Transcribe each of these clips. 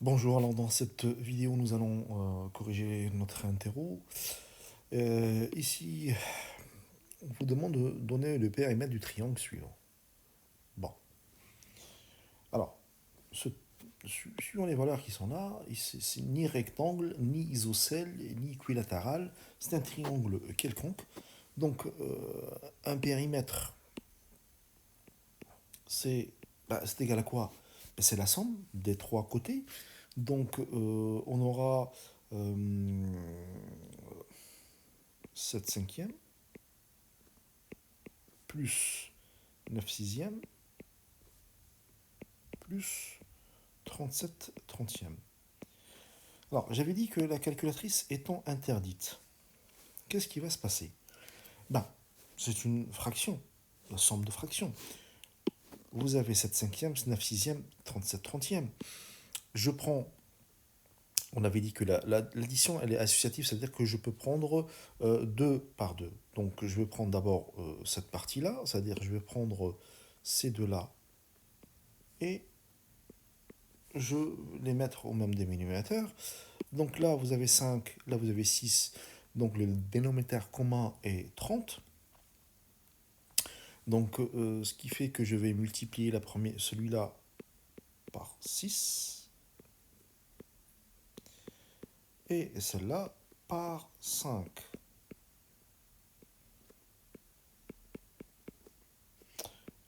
Bonjour, alors dans cette vidéo nous allons corriger notre interro. Ici, on vous demande de donner le périmètre du triangle suivant. Bon, alors, ce- suivant les valeurs qui sont là, c'est ni rectangle, ni isocèle, ni équilatéral, c'est un triangle quelconque. Donc, un périmètre, c'est c'est égal à quoi? C'est la somme des trois côtés. Donc, on aura euh, 7 cinquièmes plus 9 sixièmes plus 37 trentièmes. Alors, j'avais dit que la calculatrice étant interdite, qu'est-ce qui va se passer? Ben, c'est une fraction, la somme de fractions. Vous avez 7 cinquièmes, 9 sixièmes, 37 trentièmes. Je prends, on avait dit que l'addition, elle est associative, c'est-à-dire que je peux prendre 2 par 2. Donc, je vais prendre d'abord cette partie-là, c'est-à-dire que je vais prendre ces deux-là et je les mettre au même dénominateur. Donc là, vous avez 5, là, vous avez 6. Donc le dénominateur commun est 30. Donc ce qui fait que je vais multiplier celui-là par 6 et celle-là par 5.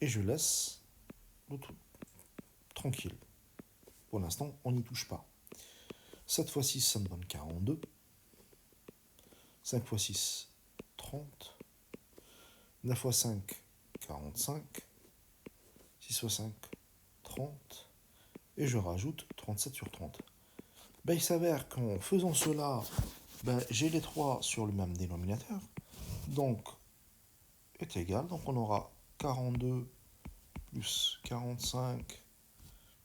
Et je laisse l'autre tranquille. Pour l'instant, on n'y touche pas. 7 fois 6, ça me donne 42. 5 fois 6, 30. 9 fois 5, 45. 6 fois 5, 30. Et je rajoute 37 sur 30. Ben, il s'avère qu'en faisant cela, ben, j'ai les 3 sur le même dénominateur. Donc, est égal. Donc, on aura 42 plus 45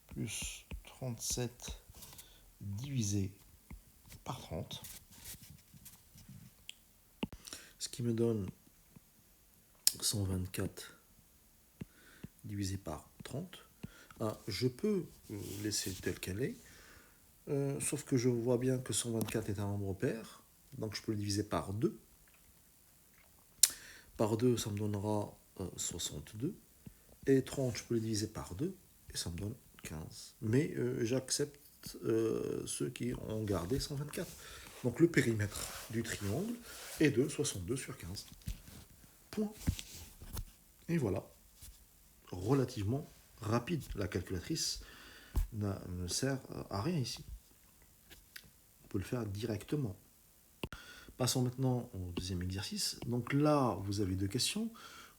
plus 37 divisé par 30. Ce qui me donne 124 divisé par 30. Ah, je peux laisser tel qu'elle est. Sauf que je vois bien que 124 est un nombre pair. Donc, je peux le diviser par 2. Par 2, ça me donnera 62. Et 30, je peux le diviser par 2. Et ça me donne 15. Mais j'accepte ceux qui ont gardé 124. Donc le périmètre du triangle est de 62 sur 15. Point. Et voilà. Relativement rapide. La calculatrice ne sert à rien ici. On peut le faire directement. Passons maintenant au deuxième exercice. Donc là, vous avez deux questions.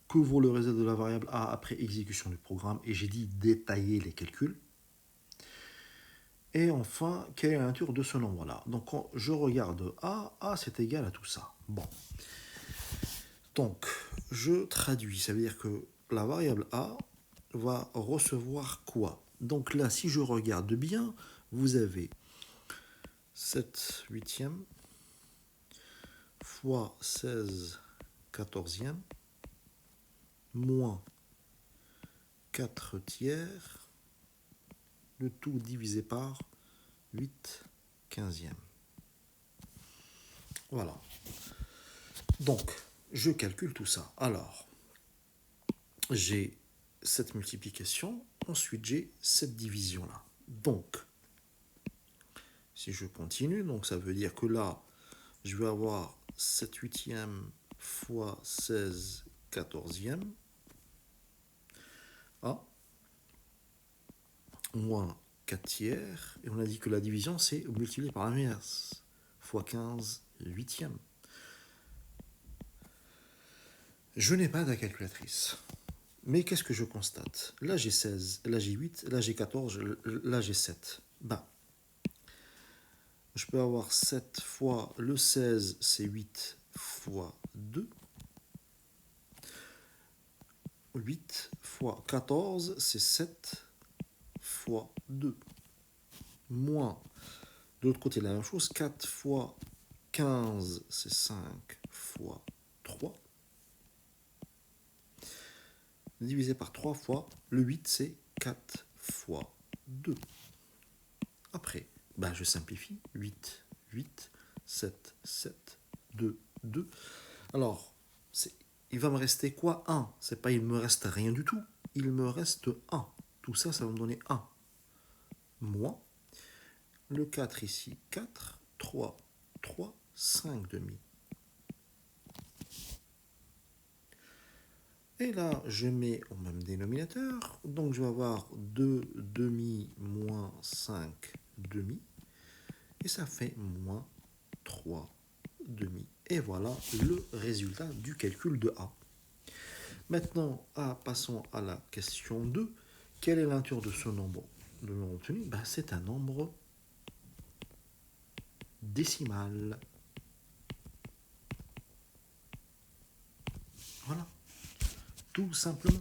Que vaut le résultat de la variable A après exécution du programme? Et j'ai dit détailler les calculs. Et enfin, quelle est la nature de ce nombre-là? Donc quand je regarde A c'est égal à tout ça. Bon. Donc, je traduis, ça veut dire que la variable A va recevoir quoi? Donc là, si je regarde bien, vous avez 7 huitièmes fois 16 quatorzièmes moins 4 tiers, le tout divisé par 8 quinzièmes. Voilà. Donc, je calcule tout ça. Alors, j'ai cette multiplication, ensuite j'ai cette division-là. Donc, si je continue, donc ça veut dire que là, je vais avoir 7 huitièmes fois 16 quatorzièmes, ah, moins 4 tiers, et on a dit que la division, c'est multiplié par l'inverse, fois 15 huitièmes. Je n'ai pas de calculatrice. Mais qu'est-ce que je constate? Là, j'ai 16, là, j'ai 8, là, j'ai 14, là, j'ai 7. Ben, je peux avoir 7 fois le 16, c'est 8 fois 2. 8 fois 14, c'est 7 fois 2. Moins, de l'autre côté, la même chose, 4 fois 15, c'est 5 fois 3. Divisé par 3 fois, le 8, c'est 4 fois 2. Après, ben, je simplifie. 8, 8, 7, 7, 2, 2. Alors, il va me rester quoi? 1. C'est pas il me reste rien du tout. Il me reste 1. Tout ça, ça va me donner 1. Moins. Le 4 ici, 4, 3, 3, 5 demi. Et là, je mets au même dénominateur. Donc, je vais avoir 2 demi moins 5 demi. Et ça fait moins 3 demi. Et voilà le résultat du calcul de A. Maintenant, passons à la question 2. Quelle est la nature de ce nombre? Le nombre obtenu, ben, c'est un nombre décimal. Voilà, tout simplement.